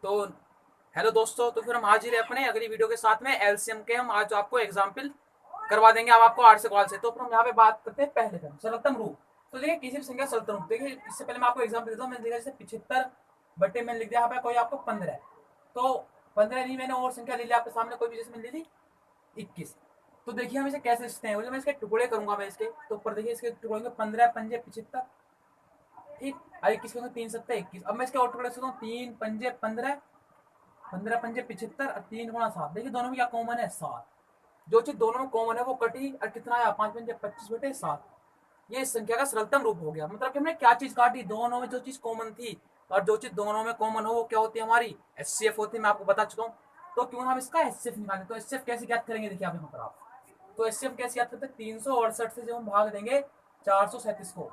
तो हेलो दोस्तों, तो फिर हम हाजिर है अपने अगली वीडियो के साथ में एलसीएम के। हम आज आपको एग्जाम्पल करवा देंगे अब आपको आर्ट से कॉल से। तो फिर हम यहाँ पे बात करते हैं पहले टर्म सरलतम रूप। तो देखिए किसी भी संख्या सरलतम रूप, देखिए इससे पहले मैं आपको एग्जाम्पल देता हूँ। मैंने देखा जैसे 75 बट्टे मैंने लिख दिया यहाँ पे कोई आपको 15, तो 15 नहीं मैंने और संख्या ले लिया आपके सामने कोई भी, जैसे मैंने ली थी 21। तो देखिए हम इसे कैसे लिखते हैं, मैं इसके टुकड़े करूंगा। मैं इसके तो ऊपर देखिए इसके टुकड़े होंगे 15 पंजे 75, ठीक। और 21 के होंगे 3 सत्ते 21। अब मैं इसके और टुकड़े से 3 पंजे 15, 15 पंजे 75 और 3 गुणा 7। देखिए दोनों में क्या कॉमन है, 7। जो चीज दोनों में कॉमन है वो कटी और कितना आया, 5 पंजे 25/7। ये इस संख्या का सरलतम रूप हो गया। मतलब कि हमने क्या चीज काटी, दोनों में जो चीज कॉमन थी। और जो चीज दोनों में कॉमन हो वो क्या होती है, हमारी एचसीएफ होती है। मैं आपको बता चुका हूँ। तो क्यों हम इसका एचसीएफ निकालें, तो एचसीएफ कैसे ज्ञात करेंगे, देखिए आप यहाँ पर आप। तो एचसीएफ कैसे ज्ञात करते हैं, 368 से जब हम भाग देंगे 437 को।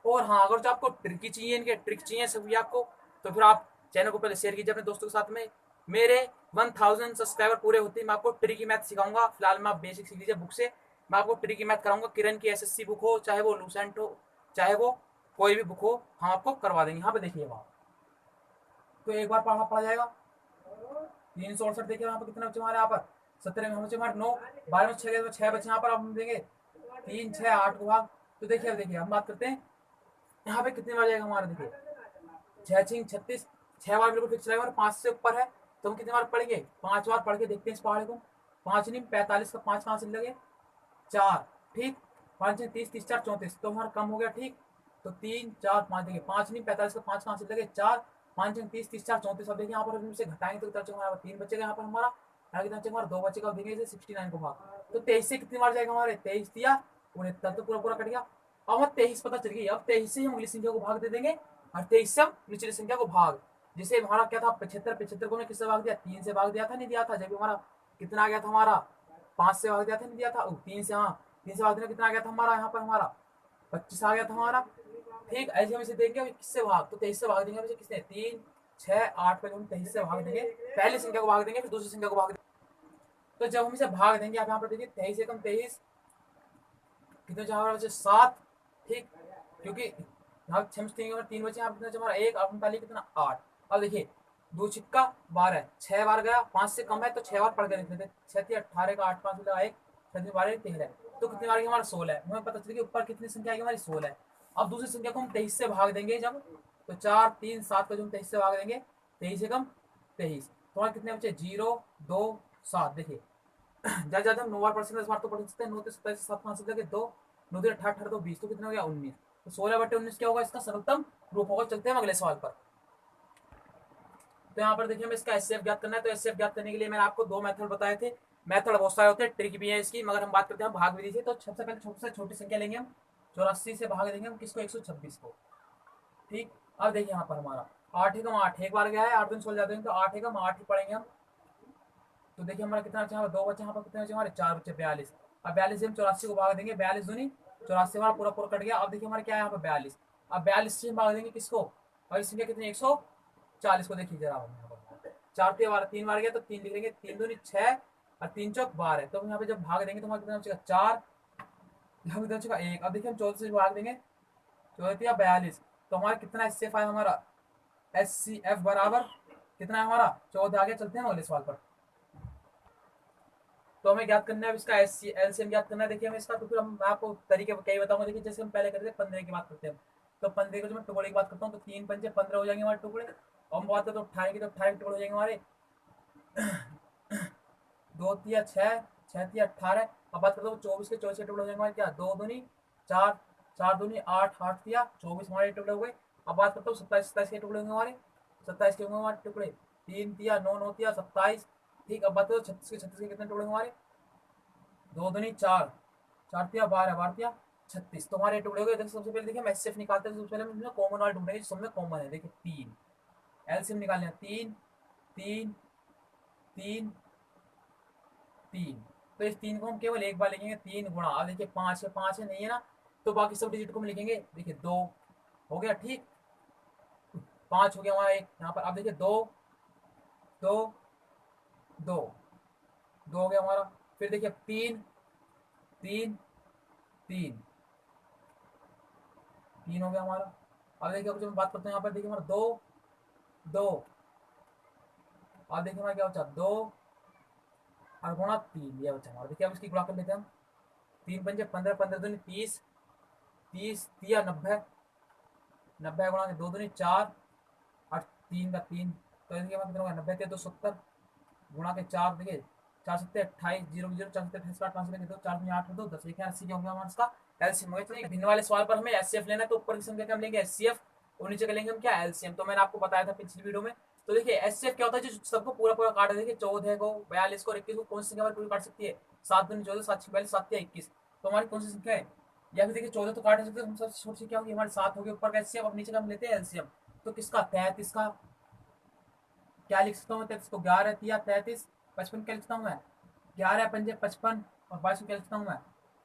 और हाँ, अगर जो आपको ट्रिक चाहिए, इनके ट्रिक चाहिए सभी आपको, तो फिर आप चैनल को पहले शेयर कीजिए अपने दोस्तों के साथ में। मेरे 1000 सब्सक्राइबर पूरे होते हैं मैं आपको ट्रिकी मैथ सिखाऊंगा। फिलहाल मैं आप बेसिक सीख लीजिए बुक से। मैं आपको ट्रिकी मैथ कराऊंगा। किरण की एसएससी बुक हो, चाहे वो लूसेंट हो, चाहे वो कोई भी बुक हो, हम आपको करवा देंगे। यहाँ पे देखिए आप, तो एक बार पढ़ा पढ़ा जाएगा। 368 देखिए यहाँ पर कितने बच्चे हमारे यहाँ पर, 17 में बच्चे हमारे 9, 12 में 6 6 बच्चे यहाँ पर। अब हम देंगे 3 6 8 को भाग। तो देखिए अब देखिए हम बात करते हैं यहाँ पे कितने बार जाएगा हमारा, देखिए 6 6 36, 6 बार बिल्कुल फिक्स रहेगा और 5 से ऊपर है तो हम कितने बार पढ़ेंगे, 5 बार पढ़ के देखते हैं इस पहाड़े को। 5 नहीं 45 का 5 कहाँ से लगे, 4, ठीक। 5 नहीं 30, 30 4 34, तो हमारा कम हो गया, ठीक। तो 3 4 5, देखिए 5 नहीं 45 का 5 कहाँ से लगे, 4। 5 नहीं 30, 30 4 34। अब देखिए यहाँ पर हम इसे घटाएंगे तो कितना बचेगा हमारा, 3 बचेगा यहाँ पर हमारा। आगे कितना बचेगा हमारा, 2 बचेगा। देंगे इसे 69 को भाग, तो 23 से कितनी बार जाएगा हमारे, 23 दिया 69, तो पूरा पूरा कट गया। अब हमें 23 पता चल गई। अब 23 से हम अगली संख्या को भाग दे देंगे और 23 से हम निचली संख्या को भाग। जैसे हमारा क्या था 75, 75 को हमने किससे भाग दिया, 3 से भाग दिया था, नहीं दिया था। जब हमारा कितना आ गया था हमारा, 5 से भाग दिया था, नहीं दिया था। 3 से, हाँ 3 से भाग देने कितना आ गया था हमारा, यहाँ पर हमारा 25 आ गया था हमारा, ठीक। ऐसे हम इसे देंगे किससे भाग, तो 23 से भाग देंगे। वैसे किसने, 3 6 8 को हम 23 से भाग देंगे। पहली संख्या को भाग देंगे फिर दूसरी संख्या को भाग देंगे। तो जब हम इसे भाग देंगे आप यहाँ पर देखिए 23 एकम 23, कितने हमारा बचे 7, ठीक। क्योंकि यहाँ 3 बचे, यहाँ कितना हमारा 1 48 कितना 8। अब देखिए 2 छिक्का 12, 6 बार गया, 5 से कम है तो 6 बार पढ़ के लिख लेते। 6 18 का 8 5 मिला 1, 6 12 13, तो कितनी बार हमारा 16 है। हमें पता चल गया ऊपर कितनी संख्या आएगी हमारी, 16 है। अब दूसरी संख्या को हम 23 से भाग देंगे जब, तो 4 3 7 को जो हम 23 से भाग देंगे, 23 एकम 23, तो हमारे कितने बचे 0 2 7। देखिए ज्यादा ज्यादा हम 9 बार पढ़ सकते हैं, 10 बार तो पढ़ सकते हैं। 9 से 27 7 5 लगे 2, 9 3 18 18 तो 20, तो कितना हो गया 19। तो 16/19 क्या होगा इसका सरलतम रूप होगा। चलते हैं अगले सवाल पर। तो यहाँ पर देखिए हमें इसका एचसीएफ ज्ञात करना है। तो एचसीएफ ज्ञात करने के लिए मैंने आपको 2 मेथड बताए थे। मेथड बहुत सारे होते हैं, ट्रिक भी है इसकी, मगर हम बात करते हैं भाग विधि से। तो सबसे पहले छोटी से छोटी संख्या लेंगे हम, 84 से भाग देंगे हम किसको, 126 को, ठीक। अब देखिए यहाँ पर हमारा 8 एकम 8 एक बार गया है, 8 दिन सोल जाते हैं, तो 8 एकम 8 ही पढ़ेंगे हम। तो देखिए हमारा कितना बचा, 2 बचे यहाँ पर, कितने बचे हमारे 4 बचे 42। अब 42 से हम 84 को भाग देंगे, 42 दूनी 84 हमारा पूरा पूरा कट गया। अब देखिए हमारे क्या है यहाँ पर 42। अब 42 से हम भाग देंगे किसको, और इस संख्या कितनी 140 को। देखिए जरा यहाँ पर 4 बार 3 बार गया तो 3 लिख लेंगे, 3 दूनी 6 और 3 चौक 12। तो हम यहाँ पे जब भाग देंगे तो हमारा कितना बचेगा 4, यहाँ कितना बचेगा 1। अब देखिए हम 14 से भाग देंगे, 14 या 42, तो हमारा कितना एस सी एफ आया हमारा, एस सी एफ बराबर कितना है हमारा 14। आगे चलते हैं अगले सवाल पर। तो हमें ज्ञात करना है इसका एलसीएम ज्ञात करना है। देखिए हमें इसका, तो फिर हम मैं आपको तरीके कई बताऊंगा। देखिए जैसे हम पहले करते थे 15 की बात करते हैं, तो 15 को जो मैं टुकड़े की बात करता हूँ, तो 3 पंजे 15 हो जाएंगे हमारे टुकड़े। और हम बात करते हैं 18 की, तो 18 के टुकड़े हो जाएंगे हमारे 2 तिया 6, 6 तिया 18। अब बात करता हूँ 24 के, 24 के टुकड़े हो जाएंगे हमारे क्या, 2 दूनी 4, 4 दूनी 8, 8 तिया 24 हमारे टुकड़े हो गए। अब बात करता हूँ 27, 27 के टुकड़े होंगे हमारे, 27 के होंगे हमारे टुकड़े, 3 तिया 9, 9 तिया 27, ठीक। अब बात करो 36 के, 36 के कितने टुकड़े होंगे हमारे, 2 दूनी 4, 4 तिया 12, 12 तिया 36, तो हमारे टुकड़े हो गए। देखिए सबसे पहले देखिए हम एचसीएफ निकालते हैं। सबसे पहले हम कॉमन वाला ढूंढेंगे जो सब में कॉमन है। देखिए 3, एलसीएम निकालने हैं, 3 3 3 3। तो इस 3 को हम केवल एक बार लिखेंगे, 3 गुणा, अब देखिए 5 है, 5 है नहीं है ना, तो बाकी सब डिजिट को हम लिखेंगे। देखिए 2 हो गया, ठीक। 5 हो गया हमारा एक यहाँ पर। अब देखिए 2 2 2 2 हो गया हमारा। फिर देखिए 3 3 3 3 हो गया हमारा। अब देखिए अब जब हम बात करते हैं यहाँ पर, देखिए हमारा 2 2 अब देखिए हमारा क्या बचा, 2 और गुणा 3, ये बचा हमारा। देखिए अब इसकी गुणा कर लेते हैं हम। 3 पंजे 15, 15 दूनी 30, 30 दिया 90, 90 गुणा के 2 दूनी 4 और 3 का 3, तो इसके बाद कितना होगा, 90 के 270 गुणा के 4, देखिए 4 7 28, 0 0 4 7 28 का 5 में 2 4 में 8 2 10, देखिए 80 क्या हो गया हमारा इसका एलसीएम हो गया। चलिए भिन्न वाले सवाल पर हमें एचसीएफ लेना है, तो ऊपर की संख्या क्या हम लेंगे एचसीएफ और नीचे का लेंगे हम क्या एलसीएम। तो मैंने आपको बताया था पिछली वीडियो में। तो देखिए एचसीएफ क्या होता है, जो सबको पूरा पूरा काट, देखिए 14 को 42 को 21 को कौन सी संख्या हमारी पूरी काट सकती है, 7 दूनी 14 7 6 42 7 या 21, तो हमारी कौन सी संख्या है। या फिर देखिए 14 तो काट नहीं सकते, हम सबसे छोटी क्या होगी हमारी 7 होगी ऊपर का एचसीएफ, अब नीचे का हम लेते हैं एलसीएम। तो किसका 33 का क्या लिख सकता हूँ, 33 को 11 तिया 33, 55 क्या लिखता हूँ मैं, 11 पंजे 55 और 22 को क्या लिखता हूँ मैं,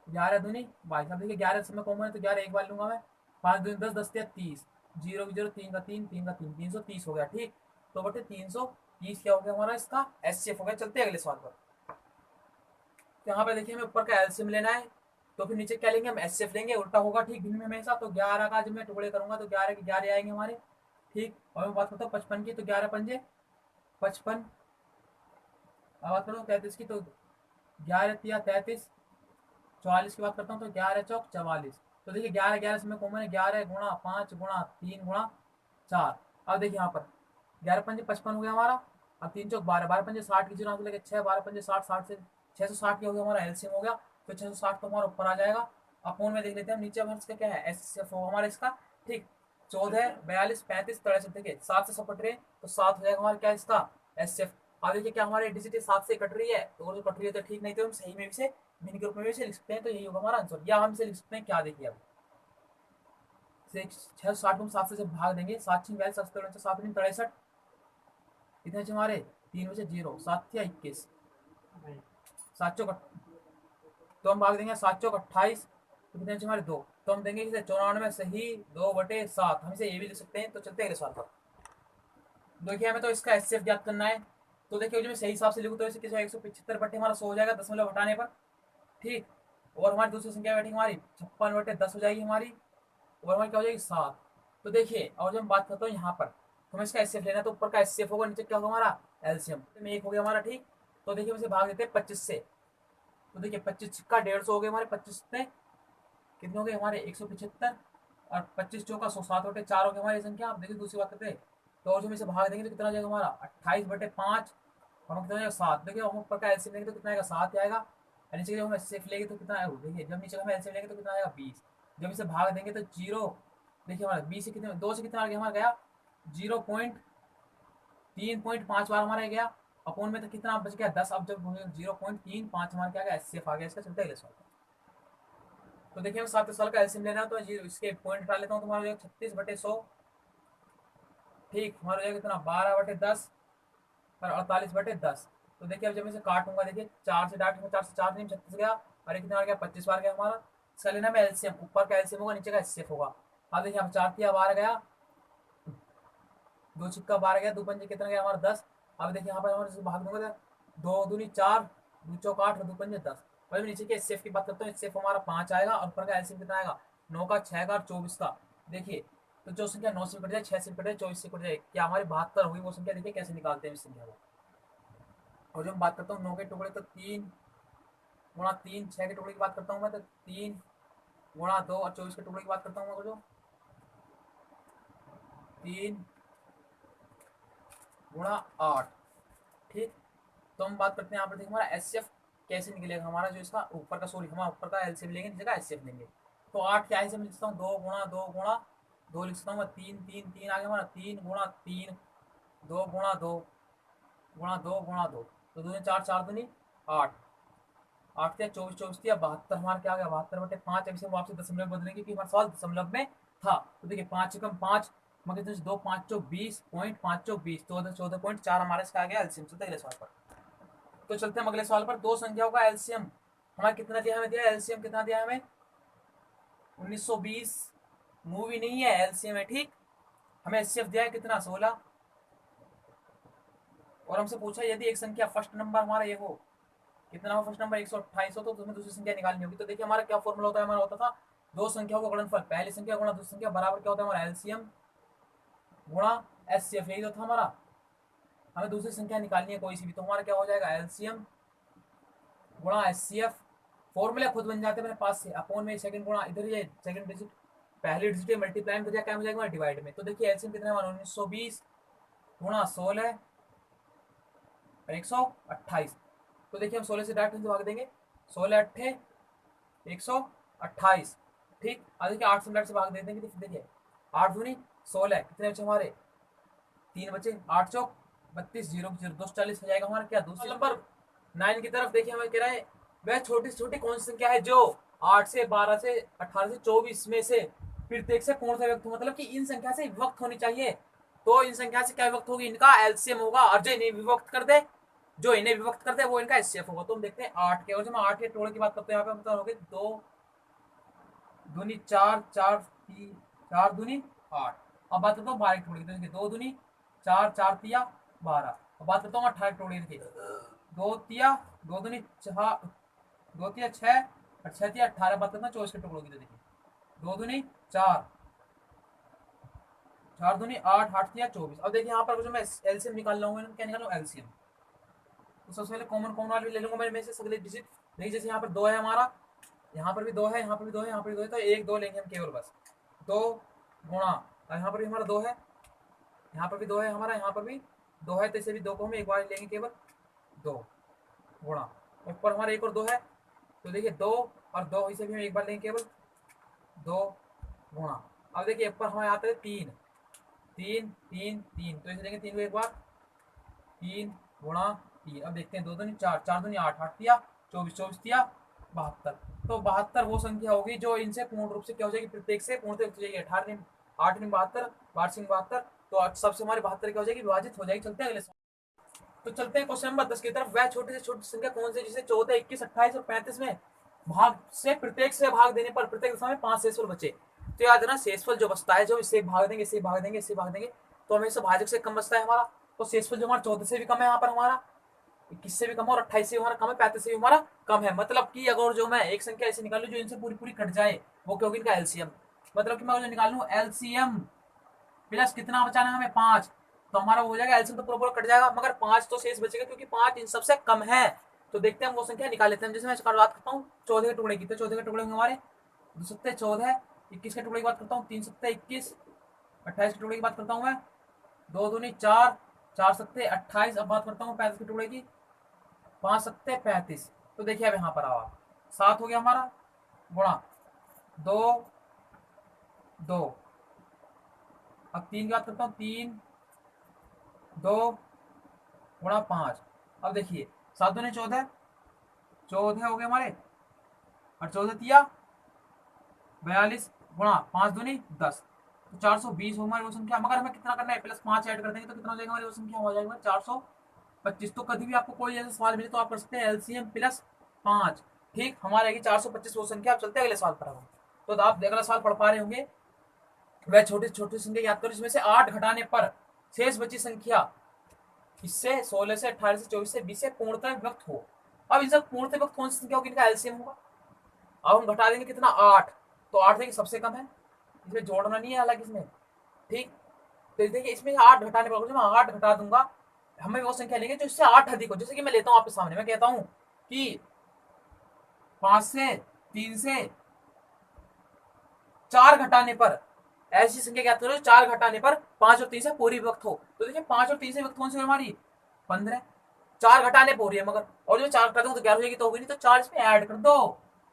11 दूनी 22। अब देखिए 11 समय कॉमन है तो 11 एक बार लूंगा मैं, 5 दूनी 10 10 तिया 30, 0 0 3 का 3 3 का 3 330 हो गया। ठीक, तो बटे 330 क्या हो गया हमारा इसका एचसीएफ हो गया। चलते हैं अगले सवाल पर। तो यहाँ पे देखिए हमें ऊपर का एलसीएम लेना है, तो फिर नीचे क्या लेंगे हम एचसीएफ लेंगे, उल्टा होगा ठीक भिन्न में हमेशा। तो 11 का जब मैं टुकड़े करूंगा तो 11 के 11 आएंगे हमारे। ठीक, और मैं बात करता हूँ 55 की, तो 11 पंजे 55, अब बात करूँ 33 की, तो 11 तिया 33, 44 की बात करता हूँ तो 11 चौक 44। तो देखिए 11 11 से मैं कॉमन है, 11 गुणा 5 गुणा 3 गुणा 4। अब देखिए यहाँ पर 11 पंजे 55 हो गया हमारा, अब 3 चौक 12, 12 पंजे 60 की जीरो लेके 6, 12 पंजे 60, 60 से 660 की हो गया हमारा एलसीएम हो गया। तो 660 तो हमारा ऊपर आ जाएगा। अपोन में देख लेते हैं नीचे हमारे इसका क्या है एचसीएफ हमारा इसका। ठीक, 14 42 35 63, देखिए 7 से सब कट रहे हैं तो 7 हो जाएगा हमारा क्या इसका एचसीएफ। अब देखिए क्या हमारे डिजिट 7 से कट रही है, तो जो कट रही है तो ठीक, नहीं तो हम सही में भी से भिन्न के रूप में भी से लिख सकते हैं, तो यही होगा हमारा आंसर। या हम इसे लिख सकते हैं क्या, देखिए अब 660 को 7 से जब भाग देंगे, 7 6 42 7 7 63, कितने बचे हमारे 3 बचे 0, 7 या 21, 7 चौक, तो हम भाग देंगे 7 चौक 28, तो कितने बचे हमारे 2, तो हम देंगे इसे 94 सही 2/7, हम इसे ये भी लिख सकते हैं। तो चलते हैं अगले सवाल पर। देखिए हमें तो इसका एचसीएफ ज्ञात करना है, तो देखिए जो मैं सही हिसाब से लिखूँ तो इसे किसी 175 बटे हमारा 100 हो जाएगा दशमलव हटाने पर। ठीक, और हमारी दूसरी संख्या बैठी हमारी 56/10 हो जाएगी हमारी, और हमारी क्या हो जाएगी 7। तो देखिए और जब हम बात करते हैं यहाँ पर, तो हमें इसका एचसीएफ लेना है, तो ऊपर का एचसीएफ होगा, नीचे क्या होगा हमारा एलसीएम में 1 हो गया हमारा। ठीक, तो देखिए हम इसे भाग देते हैं 25 से, तो देखिए 25 का 150 हो गए हमारे, 25 से कितने हो गए हमारे 175, और 25 चौका 107 बटे 4 हो गए हमारी संख्या। अब देखिए दूसरी बात करते हैं, तो और जो हम इसे भाग देंगे तो कितना हो जाएगा हमारा 28/5, और कितना हो जाएगा 7। देखिए हम ऊपर का एलसीएम लेंगे तो कितना आएगा 7 आएगा, और नीचे जब हम एचसीएफ लेंगे तो कितना आएगा, देखिए जब नीचे हम एलसीएम लेंगे तो कितना आएगा 20, जब इसे भाग देंगे तो 0, देखिए हमारा 20 से कितने 2 से कितना आ गया हमारा गया 0.3.5 बार हमारा गया, अपोन में तो कितना बच गया 10। अब जब 0.35 हमारा क्या गया एचसीएफ आ गया इसका। चलते है सवाल। तो देखिए मैं 7 साल का एलसीएम लेना है, तो इसके पॉइंट हटा लेता हूँ, तो हमारा 36/100। ठीक, हमारा हो जाएगा कितना 12/10 और 48/10। तो देखिए अब जब मैं इसे काटूंगा, देखिए 4 से डाट 4 से 4 नहीं 36 गया, और ये कितना आ गया 25 बार गया हमारा। इसका लेना में एलसीएम, ऊपर का एलसीएम होगा नीचे का एचसीएफ होगा। अब देखिए यहाँ 4 तिया 12 गया, 2 छिक्का 12 गया, 2 पंजे कितना गया हमारा 10। अब देखिए यहाँ पर हमारे भाग दूंगा, 2 दूनी 4, 2 चौक 8 और 2 पंजे 10। वही नीचे के एचसीएफ की बात करता हूँ, एचसीएफ हमारा 5 आएगा, और ऊपर का एलसीएम कितना आएगा 9 का 6 का और 24 का। देखिए तो जो संख्या 9 से कट जाए 6 से कट जाए 24 से कट जाए, क्या हमारी 72 होगी वो संख्या, देखिए कैसे निकालते हैं इस संख्या को। और जो मैं बात करता हूँ 9 के टुकड़े, तो 3 गुणा 3, 6 के टुकड़े की बात करता हूँ मैं, तो 3 गुणा 2, और 24 के टुकड़े की बात करता हूँ मैं, जो 3 गुणा 8। ठीक, तो हम बात करते हैं यहाँ पर, देखिए हमारा एचसीएफ कैसे निकलेगा हमारा, जो इसका ऊपर का सॉरी हमारा ऊपर का एलसीएम लेंगे नीचे का एचसीएफ लेंगे। तो 8 क्या ऐसे लिख सकता हूँ 2 गुणा 2 गुणा 2 लिख सकता हूँ मैं, 3 3 3 आ गया हमारा, 3 गुणा 3, 2 गुणा 2 गुणा 2 गुणा 2, तो 2 4 4 दूनी 8, 8 या 24 24 या 72 हमारा क्या आ गया 72/5। अभी से हम वापस दशमलव बदलेंगे क्योंकि हमारा सवाल दशमलव में था। तो देखिए 5 से कम 5, मगर 2 5 चौक 20.5 14 14.4 हमारा इसका आ गया एलसीएम। चलते अगले सवाल पर। तो चलते हैं अगले सवाल पर। दो संख्याओं का एलसीएम हमारा कितना दिया, हमें दिया एलसीएम कितना दिया हमें 1920, मूवी नहीं है एलसीएम है। ठीक, हमें एचसीएफ दिया है कितना 16, और हमसे पूछा यदि एक संख्या फर्स्ट नंबर हमारा ये हो, कितना हो फर्स्ट नंबर 128 हो, तो तुम्हें दूसरी संख्या निकालनी होगी। तो देखिए हमारा क्या फॉर्मूला होता है, हमारा होता था दो संख्याओं का गुणनफल, पहली संख्या गुणा दूसरी संख्या बराबर क्या होता है हमारा एलसीएम गुणा एचसीएफ, यही तो था हमारा। हमें दूसरी संख्या निकालनी है कोई सी भी, तो हमारा क्या हो जाएगा एलसीएम गुणा एचसीएफ, फॉर्मूला खुद बन जाते हैं मेरे पास से, अपॉन में सेकंड गुणा इधर ये सेकंड डिजिट पहली डिजिट मल्टीप्लाई में क्या हो जाएगा डिवाइड में। तो देखिए एलसीएम कितना है 1920 गुणा 16 और 128। तो देखिए हम 16 से डायरेक्ट भाग देंगे, 16 अट्ठे 128। ठीक, अब देखिए 8 से डायरेक्ट से भाग दे देंगे, तो देखिए 8 दूनी 16, कितने बचे हमारे 3 बचे, 8 चौक 32, 0 0 240 हो जाएगा हमारा क्या दूसरे नंबर 9 की तरफ। देखिए हमें कह रहा है वह छोटी से छोटी कौन सी संख्या है जो 8 से 12 से 18 से 24 में से प्रत्येक से पूर्ण से विभक्त हो, मतलब कि इन संख्या से विभक्त होनी चाहिए। तो इन संख्या से क्या विभक्त होगी, इनका एलसीएम होगा, और जो इन्हें विभक्त कर दे, जो इन्हें विभक्त कर दे वो इनका एचसीएफ होगा। तो हम देखते हैं 8 के, और जब हम 8 के टोड़े की बात करते हैं यहाँ पे मतलब हो गए 2 दूनी 4 4 4 दूनी 8। अब बात करता हूँ 12 टोड़े की, तो देखिए 2 दूनी 4 4 तिया 12। अब बात करता हूँ 18 टोड़े की, 2 तिया 2 दूनी 4 2 तिया 6 और 6 तिया 18। बात करता हूँ 24 के टुकड़ों की, तो देखिए 2 दूनी 4 4 दूनी 8 8 तिया 24। अब देखिए यहाँ पर जो मैं एलसीएम निकाल रहा हूँ, क्या निकाल रहा हूँ एलसीएम, तो सबसे पहले कॉमन कॉमन वाली ले लूंगा मैं में से सगले डिजिट। देखिए जैसे यहाँ पर 2 है हमारा, यहाँ पर भी 2 है, यहाँ पर भी 2 है, यहाँ पर भी 2 है, तो 1 2 लेंगे हम केवल बस 2 गुणा, और यहाँ पर भी हमारा 2 है, यहाँ पर भी 2 है हमारा, यहाँ पर भी 2 है, तो इसे भी 2 को हम एक बार लेंगे केवल 2 गुणा, ऊपर हमारा एक और 2 है, तो देखिए 2 और 2 इसे भी हम एक बार लेंगे केवल 2 गुणा। अब देखिए ऊपर हमारे आते हैं 3 3 3 3, तो इसे लेंगे 3 को एक बार 3 गुणा 3। अब देखते हैं 2 दूनी 4 4 दूनी 8 8 तिया 24 24 तिया 72। तो 72 वो संख्या होगी जो इनसे पूर्ण रूप से क्या हो जाएगी, प्रत्येक से पूर्ण हो जाएगी। 18 ने 8 ने 72 12 ने 72, तो सबसे हमारी 72 क्या हो जाएगी, विभाजित हो जाएगी। चलते हैं अगले, तो चलते हैं क्वेश्चन नंबर 10 की तरफ। वह छोटी से छोटी संख्या कौन सी जिसे 14 21 28 और 35 में भाग से प्रत्येक से भाग देने पर प्रत्येक दशा में 5 शेषफल बचे। तो याद है ना, शेषफल जो बचता है, जो इससे भाग देंगे इससे भाग देंगे इससे भाग देंगे, तो हमेशा भाजक से कम बचता है हमारा। तो शेषफल जो हमारा 14 से भी कम है यहाँ पर हमारा, 21 से भी कम है, और 28 से भी हमारा कम है, 35 से भी हमारा कम है। मतलब कि अगर जो मैं एक संख्या ऐसी निकालू जो इनसे पूरी पूरी कट जाए, वो क्या होगी, इनका एलसीएम। मतलब कि मैं जो निकालू एलसीएम प्लस कितना बचाना है हमें 5, तो हमारा हो जाएगा एलसीएम तो पूरा पूरा कट जाएगा, मगर 5 तो शेष बचेगा क्योंकि 5 इन सबसे कम है। तो देखते हैं हम वो संख्या निकाल लेते हैं। जैसे मैं बात करता हूँ 14 के टुकड़े की, तो 14 के टुकड़े होंगे हमारे 2 सत्ते 14, 21 के टुकड़े की बात करता हूँ 3 सत्ते 21, 28 के टुकड़े की बात करता हूँ मैं 2 दूनी 4 4 सत्ते 28। अब बात करता हूँ 35 के टुकड़े की, 5 सत्ते 35। तो देखिए अब यहाँ पर आओ 7 हो गया हमारा गुणा 2 2। अब 3 की बात करता हूँ 3 2 गुणा 5। अब देखिए 7 दूनी 14 14 हो गए हमारे, और 14 तिया 42 गुणा 5 दूनी 10, तो 420 हो हमारी वो संख्या। मगर हमें कितना करना है, प्लस 5 ऐड कर देंगे तो कितना हो जाएगा हमारी वो संख्या, हो जाएगा 425। तो कभी भी आपको कोई ऐसा सवाल मिले तो आप कर सकते हैं एलसीएम प्लस 5। ठीक, हमारे आएगी 425 वो संख्या। आप चलते हैं अगले सवाल पर। तो आप अगला सवाल पढ़ पा रहे होंगे, वह छोटी छोटी संख्या याद करो जिसमें से 8 घटाने पर शेष बची संख्या इससे 16 से 18 से 24 से 20 से पूर्णतः विभक्त हो। अब इनसे पूर्णतः विभक्त कौन सी संख्या होगी, इनका एलसीएम होगा। अब हम घटा देंगे कितना 8, तो 8 देखिए सबसे कम है, इसमें जोड़ना नहीं है हालांकि इसमें। ठीक, तो देखिए इसमें 8 घटाने पर मैं 8 घटा दूंगा, हमें वो संख्या लेंगे जो इससे 8 अधिक हो। जैसे कि मैं लेता हूँ आपके सामने, मैं कहता हूँ कि 5 से 3 से 4 घटाने पर ऐसी संख्या क्या करो 4 घटाने पर 5 और 3 से पूरी विभक्त हो। तो देखिए 5 और 3 से विभक्त कौन सी हमारी 15, 4 घटाने पर हो रही है मगर, और जो 4 घटा दूंगा तो 11 हो जाएगी, तो होगी नहीं, तो 4 इसमें ऐड कर दो,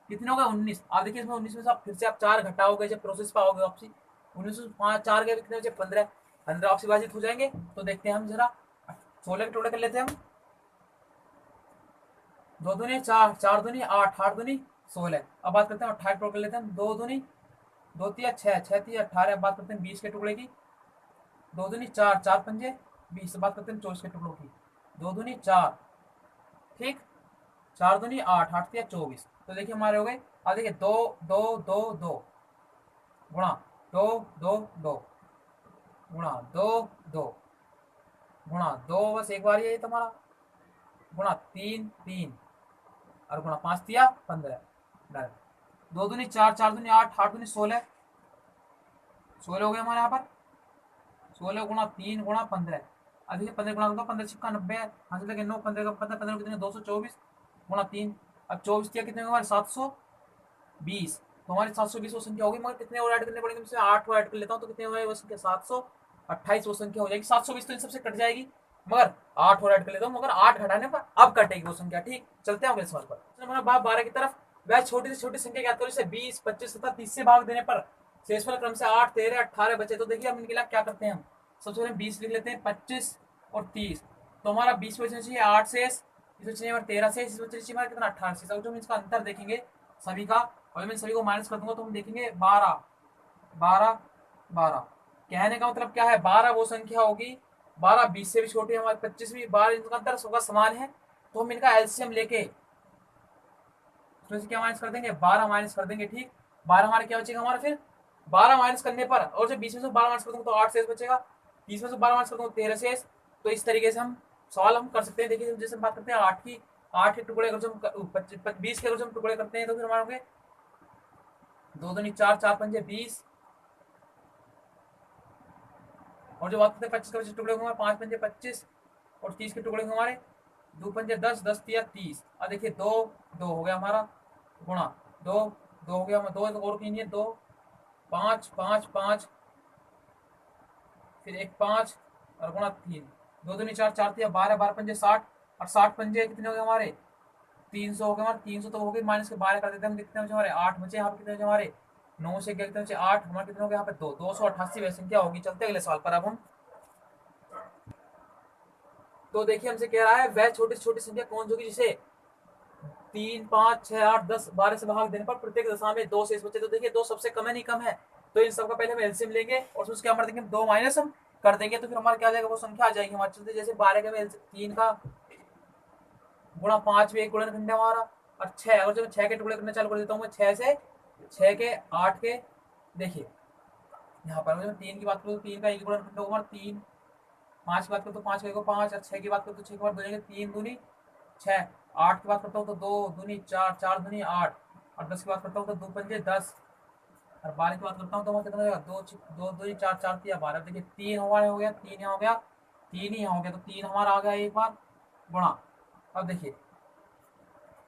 कितने हो गए 19। आप देखिए इसमें 19 में से आप फिर से आप 4 घटाओगे, जब प्रोसेस पाओगे वापसी 19 में 5 4 गए कितने बचे 15, 15 आपसी विभाजित हो जाएंगे। तो देखते हैं हम जरा 16 के टुकड़े कर लेते हैं हम, 2 दूनी 4 4 दूनी 8 8 दूनी 16। अब बात करते हैं 28 टुकड़े कर लेते हैं हम, 2 दूनी 2 तिया 6 6 तिया 18। अब बात करते हैं 20 के टुकड़े की, 2 दूनी 4 4 पंजे 20। बात करते हैं 24 के टुकड़ों की, 2 दूनी 4, ठीक 4 दूनी 8 8 तिया 24। तो देखिए हमारे हो गए। अब देखिए 2 2 2 2 गुणा 2 2 2 गुणा 2 2 गुणा 2, बस एक बार ये तुम्हारा गुणा 3 3 और गुणा 5 तिया 15। 2 दूनी 4 4 दूनी 8 8 दूनी 16 16 हो गए हमारे यहाँ पर, 16 गुणा 3 गुणा 15, अब देखिए 15 गुणा करूंगा, 15 छिक्का 90 है, हासिल लगे 9, 15 का 15, 15 कितने 224 गुणा 3। अब 24 किया कितने हमारे 720। तो हमारी 720 वो संख्या होगी, मगर कितने और ऐड करने पड़ेंगे, इसमें 8 और ऐड कर लेता हूँ, तो कितने हो जाएगी वो संख्या 728 वो संख्या हो जाएगी। 720 तो इन सबसे कट जाएगी, मगर 8 और ऐड कर लेता हूँ, मगर 8 घटाने पर अब कटेगी वो संख्या। ठीक, चलते हैं अगले सवाल पर। हमारा भाग 12 की तरफ, वह छोटी से छोटी संख्या ज्ञात करो जिसे 20, 25 तथा 30 से भाग देने पर शेषफल क्रम से 8, 13, 18 बचे। तो देखिए हम इनके लिए क्या करते हैं, हम सबसे पहले 20 लिख लेते हैं, 25 और 30। तो हमारा 20 बचना चाहिए, 8 शेष, इस बचने हमारा 13 शेष, इस बचने चाहिए हमारा कितना 18 शेष। अब जो हम इसका अंतर देखेंगे सभी का, और मैं सभी को माइनस कर दूंगा तो हम देखेंगे 12, 12, 12। कहने का मतलब क्या है, 12 वो संख्या होगी, 12 20 से भी छोटी है, हमारे 25 भी, 12 इनका अंतर सबका समान है, तो हम इनका एलसीएम लेके उसमें से क्या माइनस कर देंगे, 12 माइनस कर देंगे। ठीक, 12 हमारे क्या बचेगा हमारा, फिर 12 माइनस करने पर, और जब 20 में से 12 माइनस कर दूंगा तो 8 शेष बचेगा, 30 में से 12 माइनस कर दूंगा 13 शेष। तो इस तरीके से हम सवाल हम कर सकते हैं। देखिए जैसे हम बात करते हैं 8 की, 8 के टुकड़े अगर हम 20 के अगर हम टुकड़े करते हैं तो फिर हमारे होंगे 2 दूनी 4, 4 पंजे 20, और जो बात करते हैं 25 के 25 टुकड़े होंगे 5 पंजे 25, और 30 के टुकड़े होंगे हमारे 2 पंजे 10, 10 तिया 30। अब देखिए 2, 2 हो गया हमारा, गुणा 2, 2 हो गया, हमारा 2 और कीजिए 2, 5, 5, 5, फिर एक 5 और गुणा 3, 2 दूनी 4, 4 तिया 12, 12 पंजे 60, और 60 पंजे कितने हो गए हमारे 300 हो गए हमारे। 300 तो हो गए, माइनस के 12 कर देते हैं हम, कितने बचे हमारे 8 बचे। यहाँ पे कितने बचे हमारे 9 से कितने बचे 8, हमारे कितने हो गए यहाँ पे 2, 288 वह संख्या होगी। चलते अगले सवाल पर अब हम। तो देखिए हमसे कह रहा है वह छोटी से छोटी संख्या कौन सी होगी जिसे 3, 5, 6, 8, 10, 12 से भाग देने पर प्रत्येक दशा में 2 शेष बचे। तो देखिए 2 सबसे कम है, नहीं कम है, तो इन सबका पहले हम एलसीएम लेंगे और उसके क्या देंगे 2 माइनस हम कर देंगे, तो फिर हमारा क्या आ जाएगा वो संख्या आ जाएगी हमारे। चलते जैसे 12 का 3 का गुणा 5 भी एक गुणनखंड है हमारा, और 6 अगर जब 6 के टुकड़े करना चालू कर देता हूँ मैं, 6 से 6 के 8 के, देखिए यहाँ पर मैं 3 की बात करूँ तो 3 का एक गुणनखंड होगा हमारा 3, 5 की बात करूँ तो 5 का एक 5, और 6 की बात करूँ तो 6 के बाद 2 3 दूनी 6, 8 की बात करता हूँ तो 2 दूनी 4, 4 दूनी 8, और 10 की बात करता हूँ तो 2 पंजे 10, और 12 की बात करता हूँ तो हमारा कितना हो जाएगा 2, 2 दूनी 4, 4 तिया 12। देखिए 3 हमारे हो गया, 3 यहाँ हो गया, 3 ही यहाँ हो गया, तो 3 हमारा आ गया एक बार गुणा। अब देखिए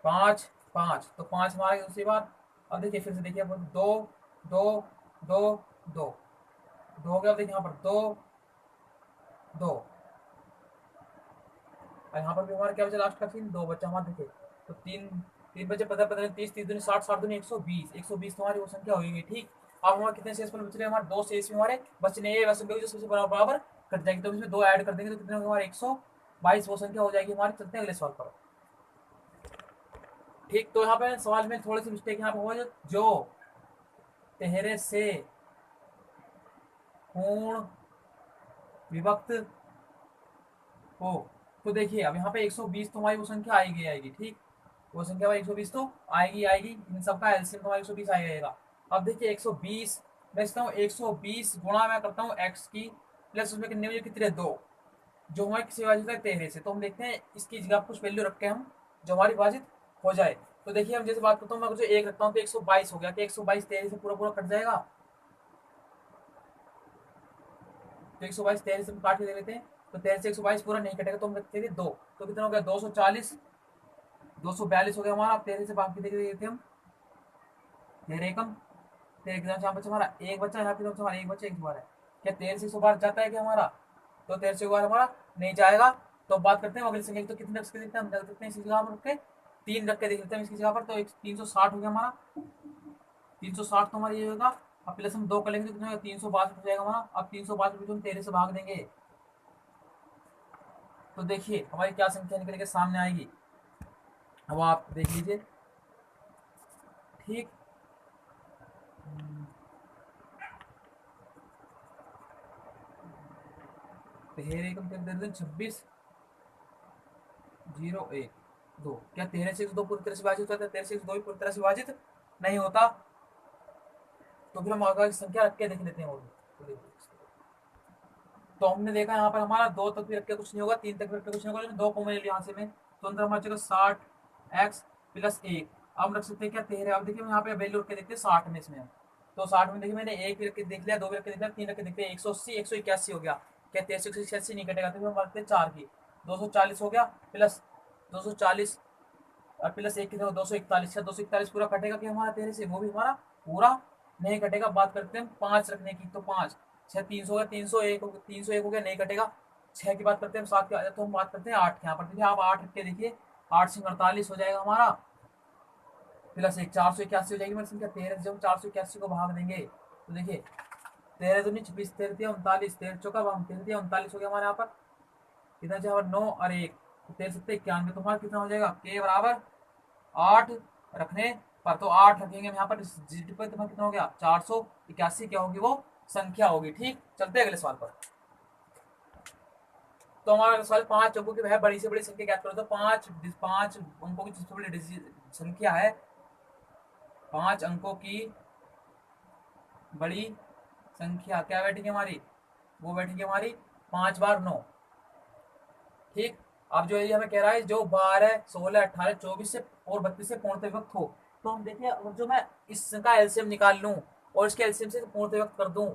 5, 5, तो 5 हमारा दूसरी बार। अब देखिए फिर से देखिए अब 2, 2, 2, 2, 2 हो गया। अब देखिए यहाँ पर 2, 2, और यहाँ पर भी हमारा क्या बचा लास्ट का 3, 2 बचा हमारा। देखिए तो 3, 3 बचे 15, 15, 30, 30 दूनी 60, 60 दूनी 120, 120 तो हमारी वो संख्या होगी। ठीक, अब हमारे कितने शेष बच रहे, हमारे 2 शेष भी हमारे बचने ये वैसे जो सबसे बराबर कट जाएगी, तो इसमें 2 ऐड कर देंगे तो कितने होंगे हमारे 122 वो संख्या हो जाएगी हमारी। चलते हैं अगले सवाल पर। ठीक, तो यहाँ पे सवाल में थोड़ी सी मिस्टेक यहाँ पे हुआ, जो तेहरे से पूर्ण विभक्त हो, तो देखिए अब यहाँ पे 120 तो हमारी वो संख्या आएगी आएगी। ठीक, वो संख्या हमारी 120 तो आएगी आएगी, इन सबका एलसीएम तो हमारा 120 आएगा। अब देखिए 120 मैं इसका 120 गुणा मैं करता हूँ एक्स की, प्लस उसमें कितने बजे कितने 2, जो हमारे किसी विभाजित है 13 से, तो हम देखते हैं इसकी जगह कुछ वैल्यू रख के हम जो हमारी विभाजित हो जाए। तो देखिए हम जैसे बात करता हूँ, मैं जो 1 रखता हूँ तो 122 हो गया, कि 122 13 से पूरा पूरा कट जाएगा, तो 122 13 से काट के दे लेते हैं, तो 13 से 122 पूरा नहीं कटेगा, तो हम रखते थे 2, तो कितना हो गया 240, 242 हो गया हमारा। 13 से बाकी देते हम 13 एकम, 13 के यहाँ बचा हमारा एक बच्चा, यहाँ पे हमारा एक बच्चा एक बार है, क्या 13 से 112 जाता है क्या हमारा, तो 13 से 112 हमारा नहीं जाएगा। तो बात करते हैं अगली संख्या की, तो कितने रख देते हैं हम, रख देते हैं इसकी जगह पर रख के 3 रख के देख लेते हैं इसकी जगह पर, तो 360 हो गया हमारा, 360 तो हमारा ये होगा। अब प्लस हम 2 कर लेंगे तो कितना होगा 362 हो जाएगा हमारा। अब 362 हम 13 से भाग देंगे, तो देखिए हमारी क्या संख्या निकल के सामने आएगी, अब आप देख लीजिए। ठीक, तेरह एकम दे दें 26,0,1,2, क्या 13 से 2 पूरी तरह से विभाजित होता है, 13 से 2 भी पूरी तरह से विभाजित नहीं होता, तो फिर हम आगे की संख्या रख के देख लेते हैं वो भी। तो हमने देखा यहाँ पर हमारा 2 तक भी रख के कुछ नहीं होगा, 3 तक भी रख के कुछ नहीं होगा, लेकिन 2 को मैं यहाँ से में, तो अंदर हमारा बचेगा 60 x प्लस 1। अब हम रख सकते हैं क्या 13, अब देखिए यहाँ पे वैल्यू रख के देखते हैं 60 में, इसमें तो 60 में देखिए मैंने 1 भी रख के देख लिया, 2 भी रख के देख लिया, 3 रख के देखते हैं 180, 181 हो गया। क्या 83 नहीं कटेगा, तो फिर हम बात करें 4 की, 240 हो गया प्लस 240 और प्लस 1 कितना, 241, 241 पूरा कटेगा कि हमारा 13 से, वो भी हमारा पूरा नहीं कटेगा। बात करते हैं 5 रखने की, तो 5 6 300 हो गया, 301 हो गया, 301 हो गया, नहीं कटेगा। 6 की बात करते हैं, 7 की, तो हम बात करते हैं 8 की। यहाँ पर देखिए आप 8 रख के देखिए, 8 से 48 हो जाएगा हमारा, प्लस एक 481 हो जाएगी हमारी संख्या। 13 से जब 481 को भाग देंगे तो देखिए 13 दूनी 26, 13 39, 13 चौका 13 39 हो गया हमारे यहाँ पर। कितना चाहिए, 9 और 1, 13 7 91, तो हमारा कितना हो जाएगा, के बराबर 8 रखने पर, तो 8 रखेंगे यहाँ पर, जीटी पर तुम्हारा कितना हो गया, 481 क्या होगी, वो संख्या होगी। ठीक, चलते हैं अगले सवाल पर। तो हमारा सवाल 5 अंकों की वह बड़ी से बड़ी संख्या ज्ञात करो। तो 5 अंकों की सबसे बड़ी संख्या है, 5 अंकों की बड़ी संख्या क्या बैठेगी हमारी, वो बैठेगी हमारी 5 बार 9। ठीक, अब जो ये हमें कह रहा है जो 12 16 18 24 से और 32 से पूर्णतः विभक्त हो, तो हम देखिए जो मैं इसका एलसीएम निकाल लूं और इसके एलसीएम से पूर्णतः विभक्त कर दूं,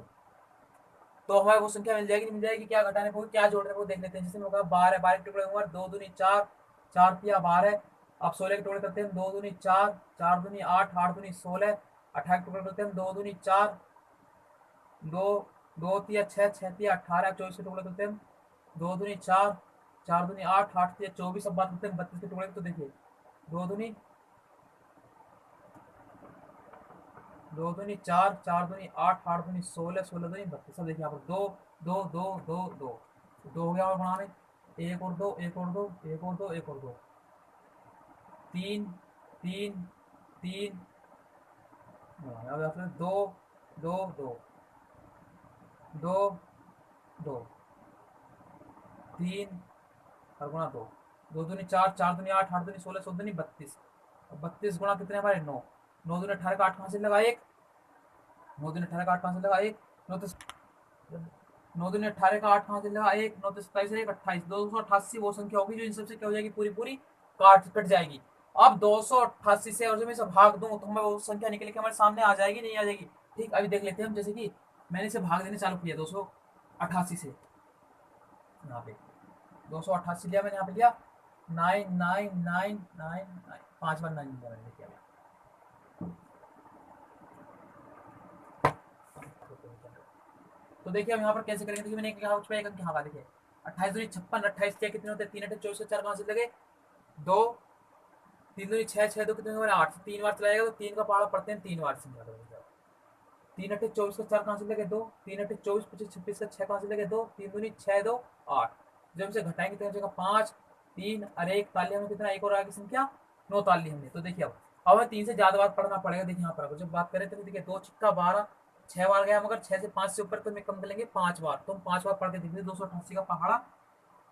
तो हमें वो संख्या मिल जाएगी, नहीं मिल जाएगी, क्या घटाने को क्या जोड़ने को देख लेते हैं। जैसे मैं कहा 12, 12 के टुकड़े होंगे, 2 दूनी 4, 4 तिया 12, अब 16 के टुकड़े करते हैं, 2 दूनी 4, 4 दूनी 8, 8 दूनी 16, 18 के टुकड़े करते हैं, 2 दूनी 4, 2 2 तिया 6, 6 तिया 18, 24 के टुकड़े करते हैं, 2 दूनी 4, 4 दूनी 8, 8 तिया 24, अब बात करते हैं 32 के टुकड़े की। तो देखिए 2 दूनी 4, 4 दूनी 8, 8 दूनी 16, 16 दूनी 32, सब देखिए यहाँ पर 2 2 2 2 2 2 हो गया और बनाने, एक और दो, एक और दो, एक और दो, एक और दो, 3 3 3, अब 2 2 2 2 2 3 और गुणा 2, 2 दूनी 4, 4 दूनी 8, 8 दूनी 16, 16 दूनी 32, 32 गुणा कितने हमारे 9, 9 दूनी 18 का 8 कहाँ से लगा, एक 9 दूनी 18 का 8 कहाँ से लगा, एक 9 9 दूनी 18 का 8 कहाँ से लगा, एक 9 तो 27, एक 28, 288 वो संख्या होगी जो इन सबसे क्या हो जाएगी, पूरी पूरी काट कट जाएगी। अब 288 से और जब मैं इसे भाग दूं तो हमें वो संख्या निकल के हमारे सामने आ जाएगी, नहीं आ जाएगी। ठीक, अभी देख लेते हैं हम, जैसे कि मैंने इसे भाग देने चालू किया 288 से, यहाँ पे 288 लिया मैंने, यहाँ पे लिया 99999, 5 बार 9 लिया मैंने, देखिए तो देखिए हम यहाँ पर कैसे करेंगे। देखिए मैंने एक अंक यहाँ का, देखिए 28 दूनी 56, 28 क्या कितने होते हैं, 3 8 24, 4 कहाँ से लगे, 2 3 दूनी 6, 6 2 कितने होंगे 8, 3 बार चलाएगा तो 3 का पहाड़ा पढ़ते हैं 3 बार संख्या करेंगे। 3 8 24 का 4 कहाँ से लगे 2, 3 8 24 25 26 का 6 कहाँ से लगे 2, 3 दूनी 6 2 8, जब इसे घटाएंगे तो जगह 5 3 और 1 ताली हमें कितना, एक और आगे संख्या 9 ताली हमने। तो देखिए अब हमें 3 से ज्यादा बार पढ़ना पड़ेगा। देखिए यहाँ पर जब बात करें तो देखिए 2 छिक्का 12, 6 बार गया, मगर 6 से 5 से ऊपर तो हम कम कर लेंगे 5 बार, तो हम 5 बार पढ़ के देखिए 288 का पहाड़ा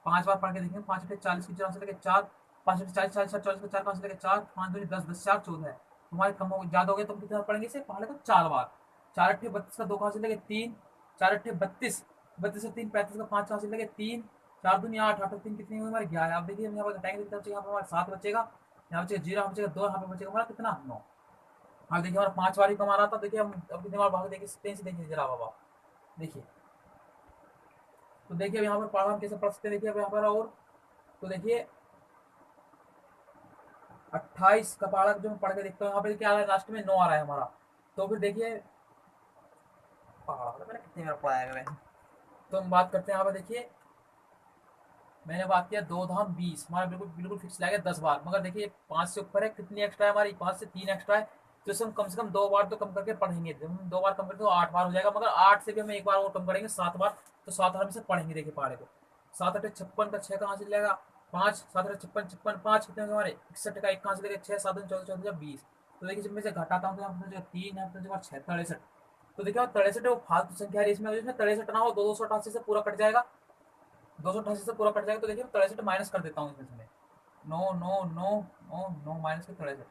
5 बार पढ़ के देखेंगे। 5 8 40 की 4 से लेके 4, 5 8 40 40 40 का 4 कहाँ से लेके 4, 5 दूनी 10 10 4 14 है, तुम्हारे कम हो ज्यादा हो गया तो हम कितना पढ़ेंगे इसे पहाड़े को 4 बार। 4 8 32 का 2 कहाँ से लेके 3, 4 8 32, 32 से 3 35 का 5 कहाँ से लेके 3, 4 दूनी 8, 8 3 कितनी हुई हमारी 11। अब देखिए हम यहाँ पर घटाएंगे कितना बचेगा, यहाँ पर हमारा 7 बचेगा, यहाँ बचेगा 0, यहाँ बचेगा 2, यहाँ पे बचेगा हमारा कितना 9। हाँ देखिए हमारा 5 बार ही कम आ रहा था। देखिए हम अब कितने बार भाग देखिए, देखिए जरा बाबा देखिए, तो देखिए यहाँ पर पढ़ा हम कैसे पढ़ सकते हैं। देखिए अब यहाँ पर और तो देखिए 28 का पहाड़ा जो मैं पढ़ के देखता हूँ, यहाँ पे क्या आ रहा है, लास्ट में 9 आ रहा है हमारा। तो फिर देखिए पहाड़ा मैंने कितने बार पढ़ाया है, तो हम बात करते हैं यहाँ पे। देखिए मैंने बात किया 2 धाम 20, हमारा बिल्कुल बिल्कुल फिक्स लगेगा 10 बार, मगर देखिए 5 से ऊपर है, कितनी एक्स्ट्रा है हमारी, 5 से 3 एक्स्ट्रा है, तो इसे हम कम से कम 2 बार तो कम करके पढ़ेंगे। जब हम 2 बार कम करते तो 8 बार हो जाएगा, मगर 8 से भी हम 1 बार और कम करेंगे 7 बार, तो 7 बार हम इसे पढ़ेंगे। देखिए पहाड़े को 7 8 56 का 6 कहाँ से लेगा 5, 7 8 56 56 5 कितने होंगे हमारे 61 का 1 कहाँ से लेगा 6, 7 14 14 20। तो देखिए जब मैं इसे घटाता हूँ तो यहाँ पर 3 है, तो 6 63, तो देखिए 63 है वो फालतू संख्या है, इसमें 63 ना हो 288 से पूरा कट जाएगा, 288 से पूरा कट जाएगा। तो देखिए 63 माइनस कर देता हूँ इसमें से, 9 9 9 9 9 माइनस के 63,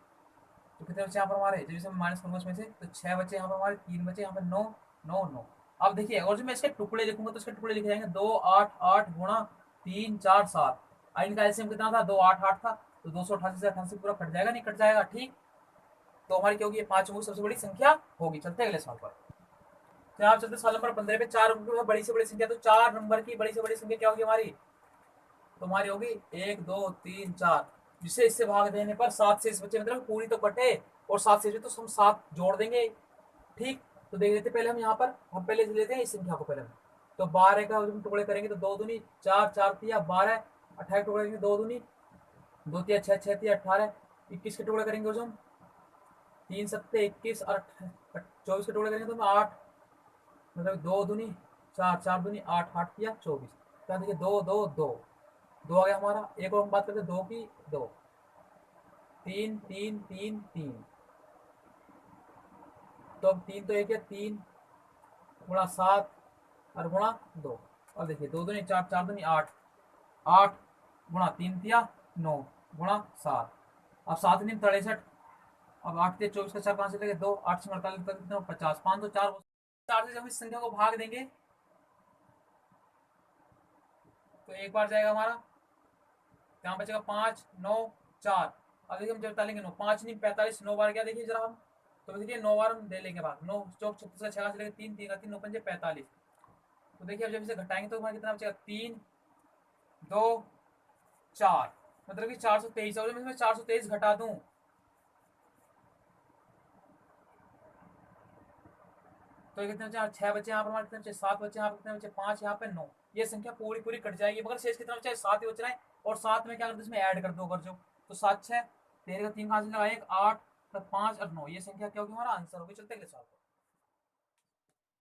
तो कितने बचे यहाँ पर हमारे, जब इसे माइनस करूंगा इसमें से तो 6 बचे यहाँ पर हमारे, 3 बचे यहाँ पर 9 9 9। अब देखिए और जो मैं इसके टुकड़े लिखूंगा तो इसके टुकड़े लिखे जाएंगे 2 8 8 गुणा 3 4 7, इनका एलसीएम कितना था 2 8 8 था, तो 288 से 88 पूरा कट जाएगा, नहीं कट जाएगा। ठीक, तो हमारी क्या होगी, ये 5 अंकों की सबसे बड़ी संख्या होगी। चलते हैं अगले सवाल पर। तो यहाँ चलते सवाल नंबर 15 पे। 4 अंकों की बड़ी से बड़ी संख्या, तो 4 नंबर की बड़ी से बड़ी संख्या क्या होगी हमारी, तो हमारी होगी 1 2 3 4, जिसे इससे भाग देने पर 7 से इस बच्चे, मतलब पूरी तो कटे और 7 से तो हम 7 जोड़ देंगे। ठीक, तो देख लेते पहले हम यहाँ पर, हम पहले लेते हैं इस संख्या को पहले। तो 12 का हम टुकड़े करेंगे तो 2 दूनी 4, 4 तिया 12, 28 टुकड़े करेंगे 2 दूनी 2 तिया 6, 6 तिया 18, 21 के टुकड़े करेंगे जो हम 3 सत्ते 21 और 24 के टुकड़े करेंगे तो हम 8, मतलब 2 दूनी 4, 4 दूनी 8, 8 तिया 24। क्या देखिए 2 2 2 2 आ गया हमारा। एक और हम बात करते हैं 2 की, 2 3 3 3 3, तो अब 3 तो एक है, 3 गुणा 7 और गुणा 2, और देखिए 2 दूनी 4, 4 दूनी 8, 8 गुणा 3 तिया 9 गुणा 7, अब 7 नीम 63, अब 8 तिया 24 का 4 कहाँ से लगे 2, 8 से 48 तक कितना 50, 5 तो 4, 4 से जब इस संख्या को भाग देंगे तो एक बार जाएगा हमारा, यहाँ बचेगा 5 9 4। अब देखिए हम जब डालेंगे 9, 5 नहीं 45, 9 बार क्या देखिए जरा हम, तो देखिए 9 बार हम दे लेंगे भाग, 9 चौक 36 का 6 से लेकर 3 3 का 3 9 पंजे 45। तो देखिए अब जब इसे घटाएंगे तो हमारा कितना बचेगा 3 2 4, मतलब कि 423। और मैं 423 घटा दूं तो कितने बचे, 6 बचे यहाँ पर हमारे, कितने बचे 7 बचे यहाँ पर, कितने बचे 5, यहाँ पे 9, ये संख्या पूरी पूरी कट जाएगी, मगर शेष कितना बचा है 7 ही बच रहा है। और 7 में क्या करते इसमें ऐड कर दो कर जो, तो 7 6 13 का 3 कहाँ से लगा 1 8, 5 और 9, ये संख्या क्या होगी हमारा आंसर होगी। चलते अगले सवाल।